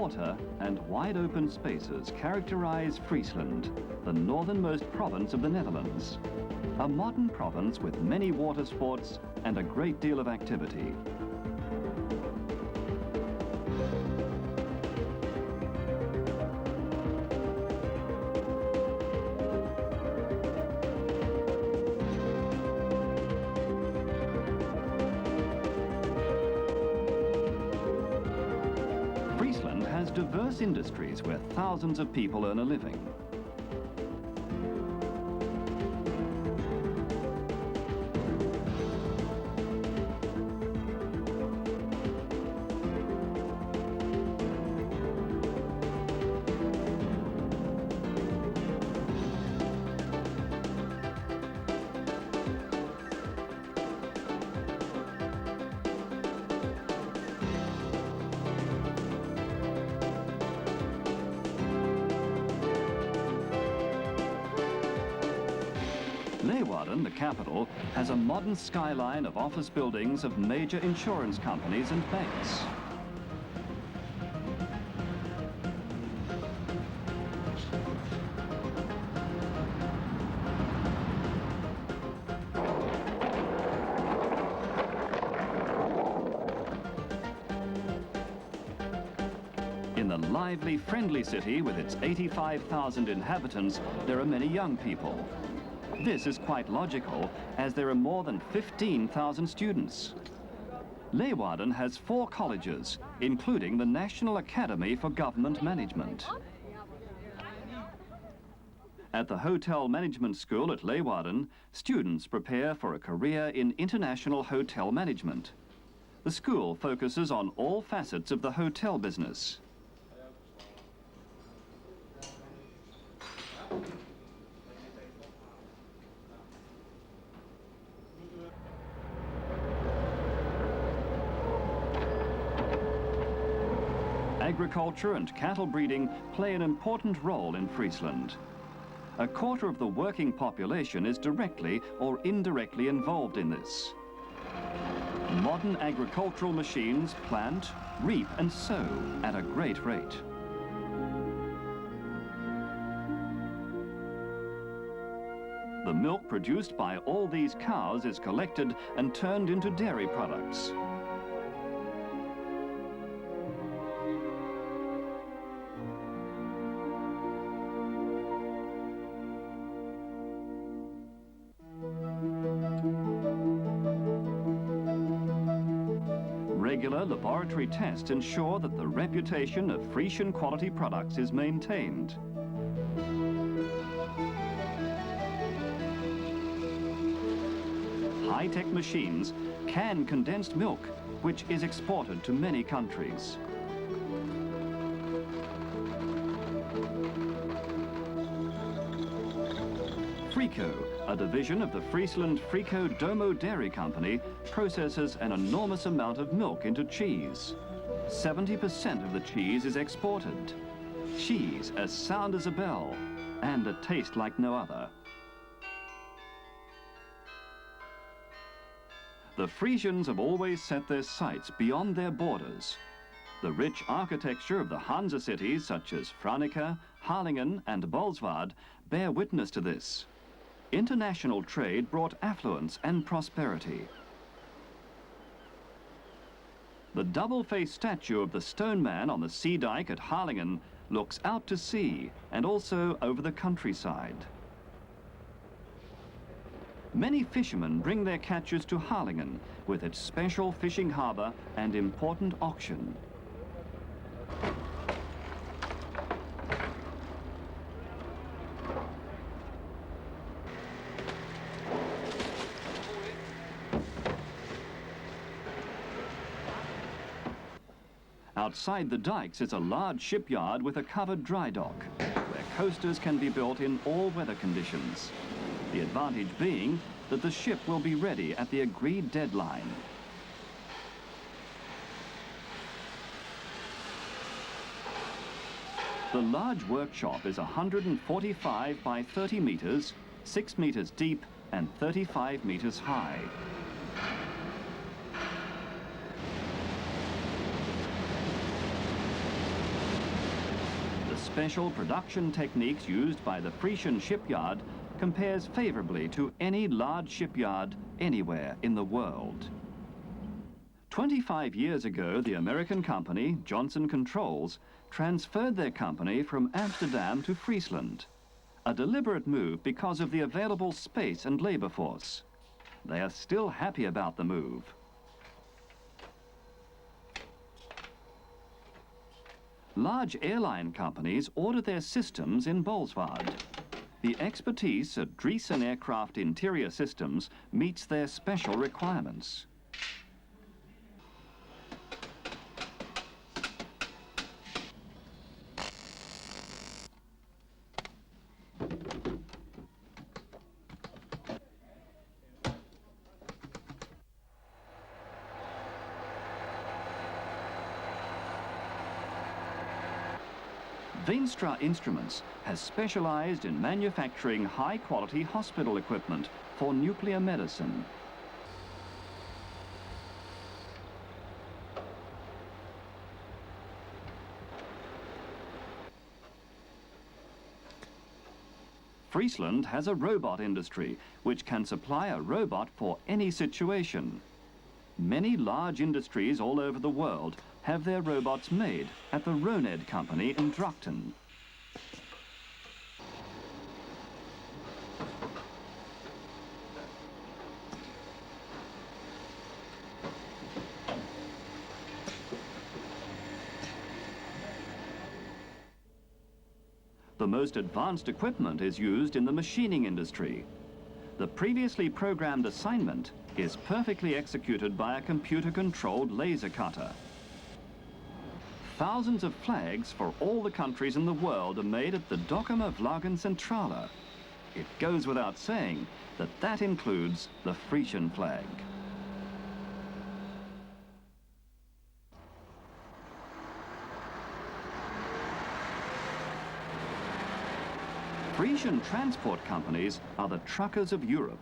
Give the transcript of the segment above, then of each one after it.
Water and wide open spaces characterize Friesland, the northernmost province of the Netherlands. A modern province with many water sports and a great deal of activity. Friesland has diverse industries where thousands of people earn a living. The capital, has a modern skyline of office buildings of major insurance companies and banks. In the lively, friendly city with its 85,000 inhabitants, there are many young people. This is quite logical, as there are more than 15,000 students. Leeuwarden has 4 colleges, including the National Academy for Government Management. At the Hotel Management School at Leeuwarden, students prepare for a career in international hotel management. The school focuses on all facets of the hotel business. Agriculture and cattle breeding play an important role in Friesland. A quarter of the working population is directly or indirectly involved in this. Modern agricultural machines plant, reap and sow at a great rate. The milk produced by all these cows is collected and turned into dairy products. Regular laboratory tests ensure that the reputation of Friesland quality products is maintained. High-tech machines can condense milk, which is exported to many countries. Frico, a division of the Friesland Frico Domo Dairy Company, processes an enormous amount of milk into cheese. 70% of the cheese is exported. Cheese as sound as a bell and a taste like no other. The Frisians have always set their sights beyond their borders. The rich architecture of the Hansa cities such as Franeker, Harlingen and Bolsward bear witness to this. International trade brought affluence and prosperity. The double-faced statue of the stone man on the sea dike at Harlingen looks out to sea and also over the countryside. Many fishermen bring their catches to Harlingen with its special fishing harbour and important auction. Outside the dikes is a large shipyard with a covered dry dock, where coasters can be built in all weather conditions. The advantage being that the ship will be ready at the agreed deadline. The large workshop is 145 by 30 meters, 6 meters deep and 35 meters high. special production techniques used by the Friesland shipyard compares favorably to any large shipyard anywhere in the world. 25 years ago, the American company, Johnson Controls, transferred their company from Amsterdam to Friesland. A deliberate move because of the available space and labor force. They are still happy about the move. Large airline companies order their systems in Bolsward. The expertise at Dreesen Aircraft Interior Systems meets their special requirements. Veenstra Instruments has specialized in manufacturing high-quality hospital equipment for nuclear medicine. Friesland has a robot industry which can supply a robot for any situation. Many large industries all over the world have their robots made at the Roned company in Drachten. The most advanced equipment is used in the machining industry. The previously programmed assignment is perfectly executed by a computer-controlled laser cutter. Thousands of flags for all the countries in the world are made at the Dokkumer Vlaggencentrale. It goes without saying that that includes the Friesland flag. Friesland transport companies are the truckers of Europe.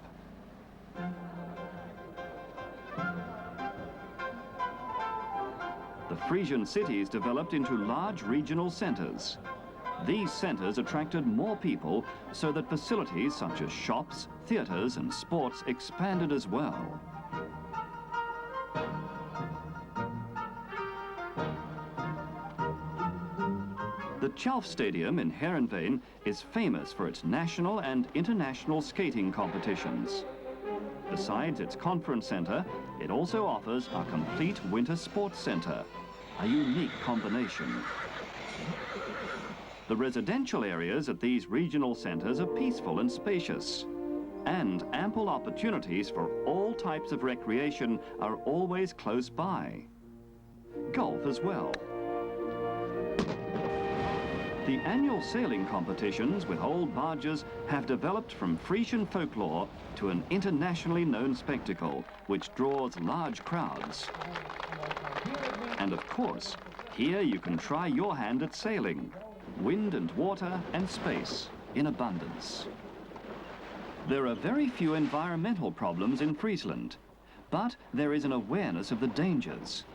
The Friesland cities developed into large regional centers. These centers attracted more people so that facilities such as shops, theaters and sports expanded as well. The Chalf Stadium in Heerenveen is famous for its national and international skating competitions. Besides its conference center, it also offers a complete winter sports center, a unique combination. The residential areas at these regional centers are peaceful and spacious, and ample opportunities for all types of recreation are always close by. Golf as well. The annual sailing competitions with old barges have developed from Frisian folklore to an internationally known spectacle which draws large crowds. And of course, here you can try your hand at sailing. Wind and water and space in abundance. There are very few environmental problems in Friesland, but there is an awareness of the dangers.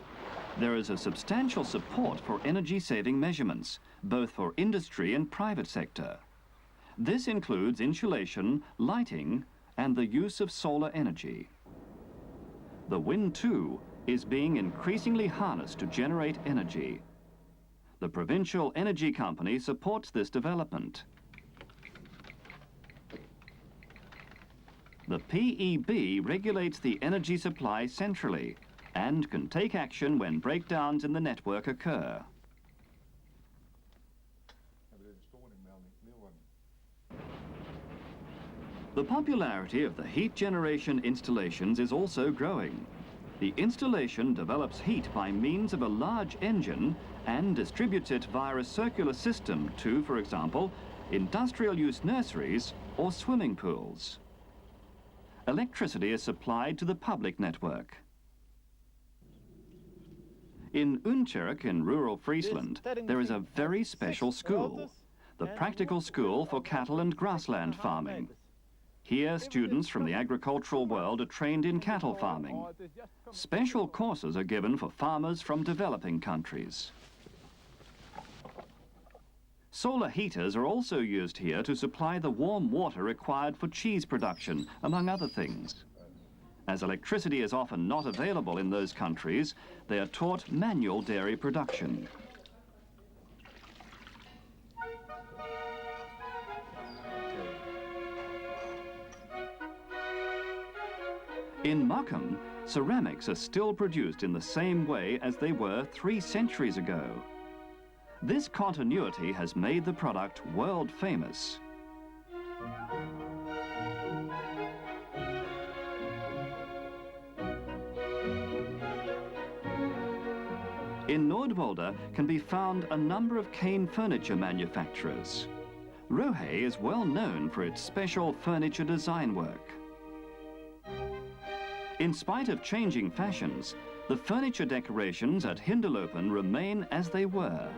There is a substantial support for energy-saving measurements, both for industry and private sector. This includes insulation, lighting, and the use of solar energy. The wind, too, is being increasingly harnessed to generate energy. The provincial energy company supports this development. The PEB regulates the energy supply centrally and can take action when breakdowns in the network occur. The popularity of the heat generation installations is also growing. The installation develops heat by means of a large engine and distributes it via a circular system to, for example, industrial use nurseries or swimming pools. Electricity is supplied to the public network. In Uncherk in rural Friesland, there is a very special school, the practical school for cattle and grassland farming. Here, students from the agricultural world are trained in cattle farming. Special courses are given for farmers from developing countries. Solar heaters are also used here to supply the warm water required for cheese production, among other things. As electricity is often not available in those countries, they are taught manual dairy production. In Markham, ceramics are still produced in the same way as they were 3 centuries ago. This continuity has made the product world famous. In Noordwolde can be found a number of cane furniture manufacturers. Rohe is well known for its special furniture design work. In spite of changing fashions, the furniture decorations at Hinderlopen remain as they were.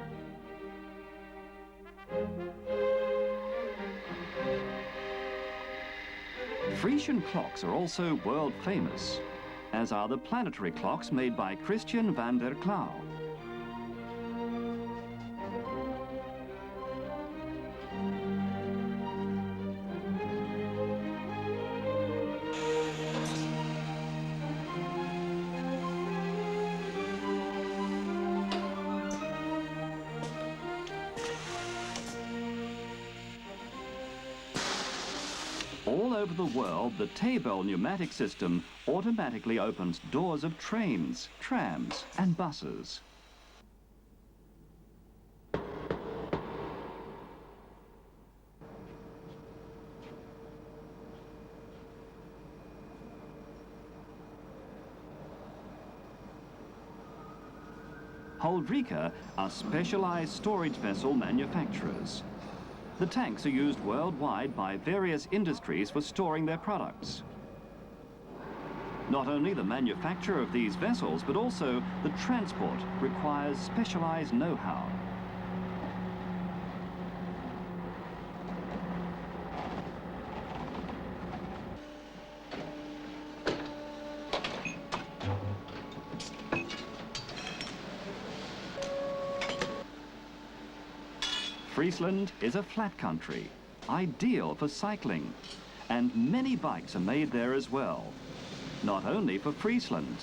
Frisian clocks are also world famous, as are the planetary clocks made by Christian van der Klauw. All over the world, the Titel pneumatic system automatically opens doors of trains, trams, and buses. Holdrika are specialized storage vessel manufacturers. The tanks are used worldwide by various industries for storing their products. Not only the manufacture of these vessels, but also the transport requires specialized know-how. Friesland is a flat country, ideal for cycling, and many bikes are made there as well. Not only for Friesland,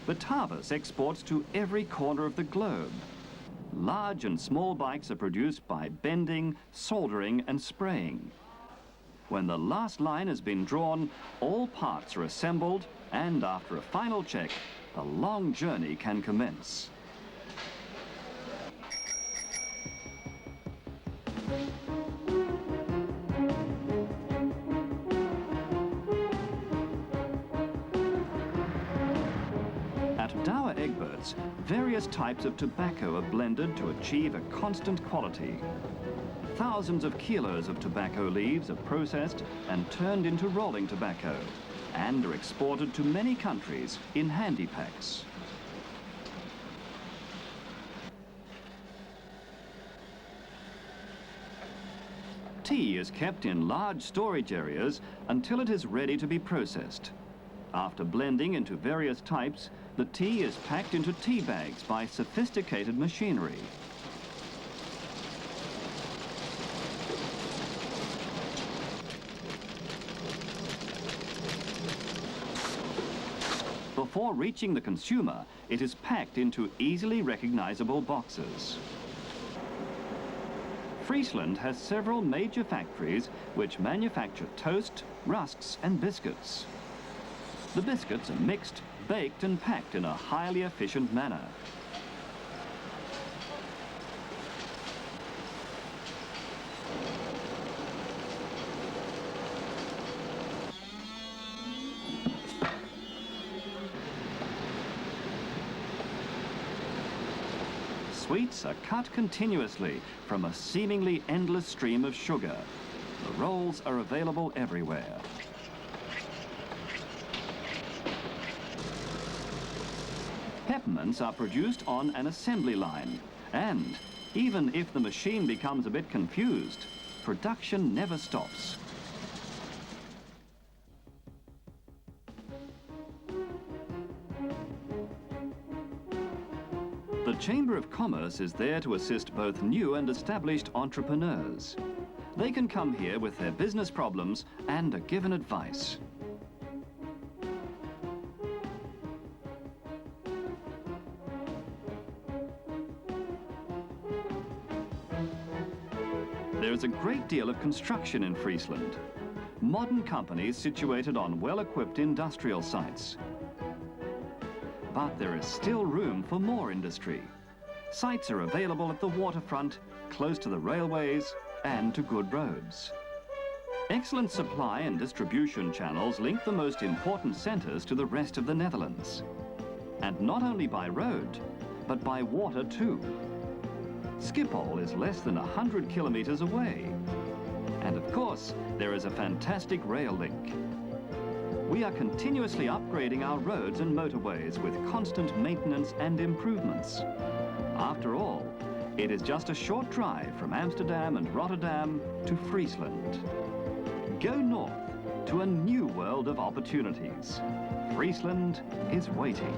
but Tavus exports to every corner of the globe. Large and small bikes are produced by bending, soldering, and spraying. When the last line has been drawn, all parts are assembled, and after a final check, the long journey can commence. Various types of tobacco are blended to achieve a constant quality. Thousands of kilos of tobacco leaves are processed and turned into rolling tobacco and are exported to many countries in handy packs. Tea is kept in large storage areas until it is ready to be processed. After blending into various types, the tea is packed into tea bags by sophisticated machinery. Before reaching the consumer, it is packed into easily recognizable boxes. Friesland has several major factories which manufacture toast, rusks, and biscuits. The biscuits are mixed, baked and packed in a highly efficient manner. Sweets are cut continuously from a seemingly endless stream of sugar. The rolls are available everywhere. Peppermints are produced on an assembly line, and even if the machine becomes a bit confused, production never stops. The The Chamber of Commerce is there to assist both new and established entrepreneurs. They can come here with their business problems and are given advice. There is a great deal of construction in Friesland. Modern companies situated on well-equipped industrial sites. But there is still room for more industry. Sites are available at the waterfront, close to the railways, and to good roads. Excellent supply and distribution channels link the most important centres to the rest of the Netherlands. And not only by road, but by water too. Schiphol is less than 100 kilometres away. And of course, there is a fantastic rail link. We are continuously upgrading our roads and motorways with constant maintenance and improvements. After all, it is just a short drive from Amsterdam and Rotterdam to Friesland. Go north to a new world of opportunities. Friesland is waiting.